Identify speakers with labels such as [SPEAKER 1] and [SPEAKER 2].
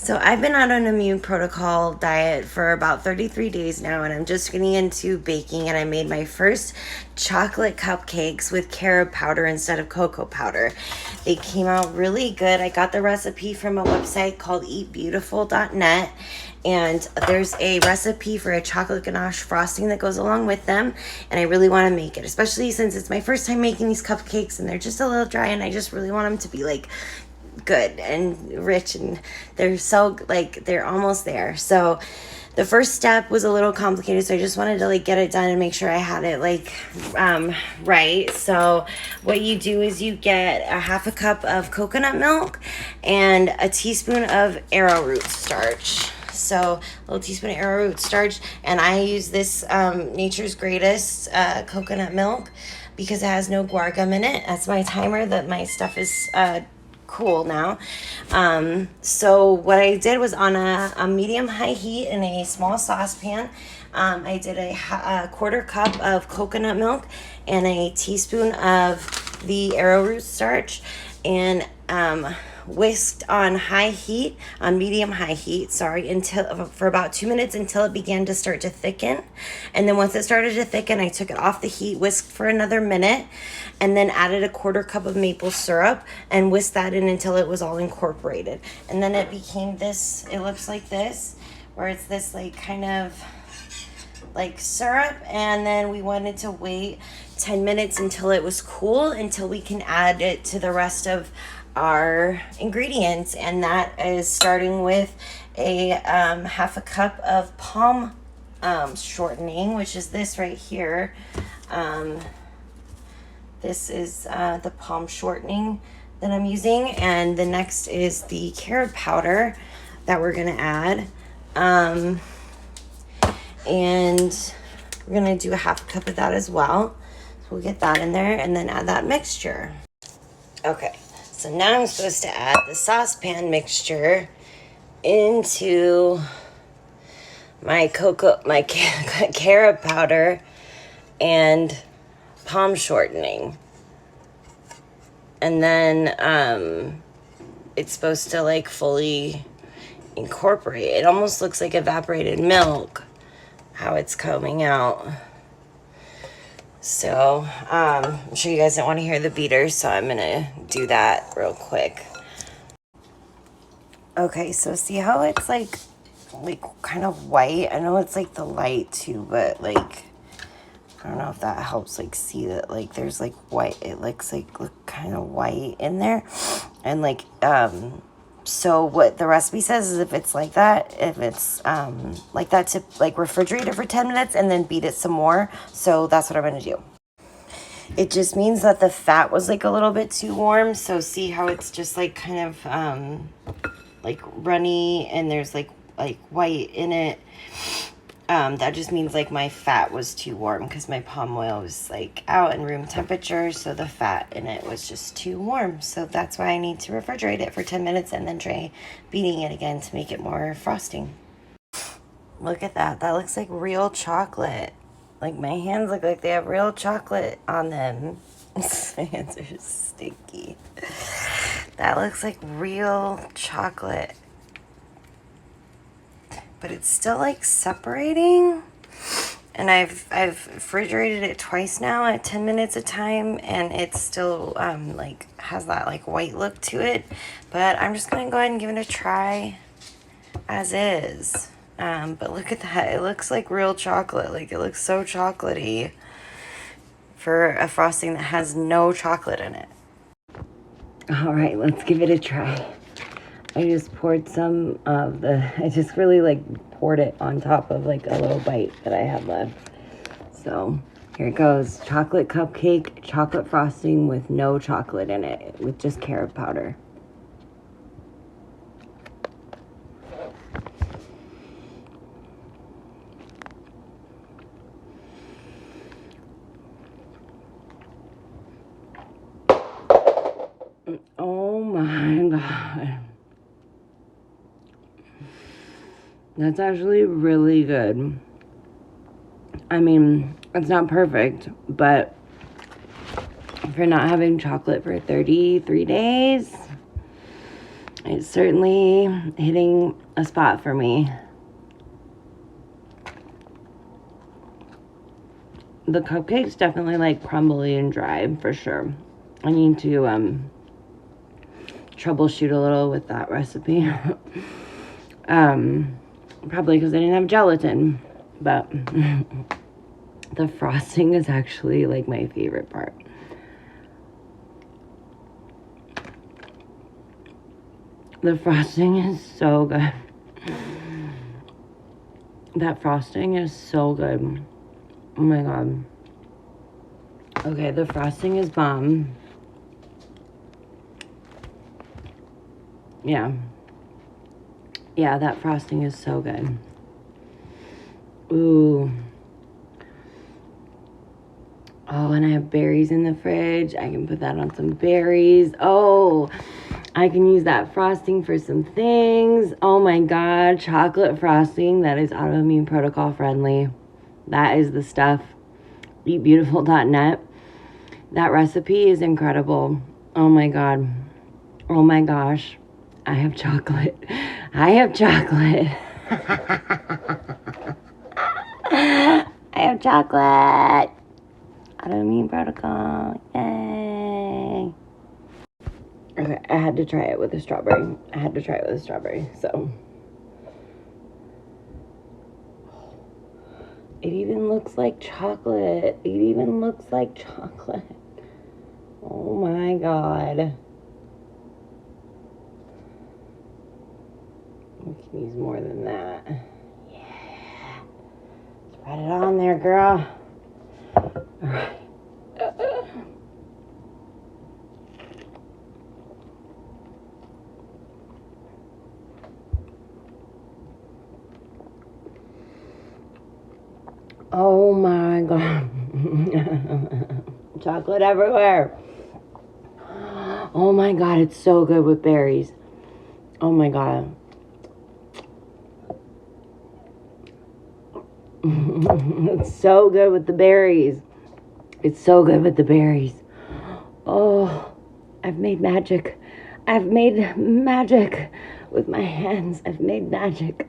[SPEAKER 1] So I've been on an immune protocol diet for about 33 days now, and I'm just getting into baking, and I made my first chocolate cupcakes with carob powder instead of cocoa powder. They came out really good. I got the recipe from a website called eatbeautiful.net, and there's a recipe for a chocolate ganache frosting that goes along with them, and I really want to make it, especially since it's my first time making these cupcakes and they're just a little dry, and I just really want them to be like good and rich, and they're so like they're almost there. So the first step was a little complicated, so I just wanted to like get it done and make sure I had it like right. So what you do is you get a half a cup of coconut milk and a teaspoon of arrowroot starch. So a little teaspoon of arrowroot starch, and I use this Nature's Greatest coconut milk because it has no guar gum in it. That's my timer that my stuff is cool now. So what I did was on a medium high heat in a small saucepan, I did a quarter cup of coconut milk and a teaspoon of the arrowroot starch, and whisked on medium high heat, until for about 2 minutes until it began to start to thicken. And then once it started to thicken, I took it off the heat, whisked for another minute, and then added a quarter cup of maple syrup and whisked that in until it was all incorporated. And then it became this, it looks like this, where it's this like kind of like syrup. And then we wanted to wait 10 minutes until it was cool, until we can add it to the rest of our ingredients, and that is starting with a half a cup of palm shortening, which is this right here. This is the palm shortening that I'm using, and the next is the carob powder that we're gonna add, and we're gonna do a half a cup of that as well. So we'll get that in there and then add that mixture. Okay. So now I'm supposed to add the saucepan mixture into my carob powder and palm shortening. And then it's supposed to like fully incorporate. It almost looks like evaporated milk, how it's coming out. So, I'm sure you guys don't want to hear the beater, so I'm going to do that real quick. Okay, so see how it's like kind of white? I know it's like the light too, but like, I don't know if that helps like see that like there's like white, it looks like kind of white in there. And like, so what the recipe says is if it's like that, like that, to like refrigerate it for 10 minutes and then beat it some more. So that's what I'm going to do. It just means that the fat was like a little bit too warm. So see how it's just like kind of like runny and there's like white in it. That just means like my fat was too warm because my palm oil was like out in room temperature, so the fat in it was just too warm. So that's why I need to refrigerate it for 10 minutes and then try beating it again to make it more frosting. Look at that. That looks like real chocolate. Like my hands look like they have real chocolate on them. My hands are stinky. That looks like real chocolate. But it's still like separating, and I've refrigerated it twice now at 10 minutes a time, and it's still like has that like white look to it. But I'm just gonna go ahead and give it a try as is. But look at that, it looks like real chocolate. Like it looks so chocolatey for a frosting that has no chocolate in it. All right, let's give it a try. I just poured I just really like poured it on top of like a little bite that I had left. So here it goes. Chocolate cupcake, chocolate frosting with no chocolate in it, with just carob powder. Oh my God. That's actually really good. I mean, it's not perfect, but for not having chocolate for 33 days, It's certainly hitting a spot for me. The cupcake's definitely like crumbly and dry for sure. I need to troubleshoot a little with that recipe. Probably because I didn't have gelatin, but the frosting is actually like my favorite part. The frosting is so good. That frosting is so good. Oh my god. Okay, the frosting is bomb. Yeah. Yeah, that frosting is so good. Ooh. Oh, and I have berries in the fridge. I can put that on some berries. Oh, I can use that frosting for some things. Oh my god, chocolate frosting that is autoimmune protocol friendly. That is the stuff. Eatbeautiful.net. That recipe is incredible. Oh my god. Oh my gosh. I have chocolate. I have chocolate. I have chocolate. Autoimmune protocol. Yay. Okay, I had to try it with a strawberry. So it even looks like chocolate. Oh my god. We can use more than that. Yeah. Spread it on there, girl. Alright. Oh my god. Chocolate everywhere. Oh my god, it's so good with berries. Oh my god. It's so good with the berries. Oh, I've made magic. With my hands. I've made magic.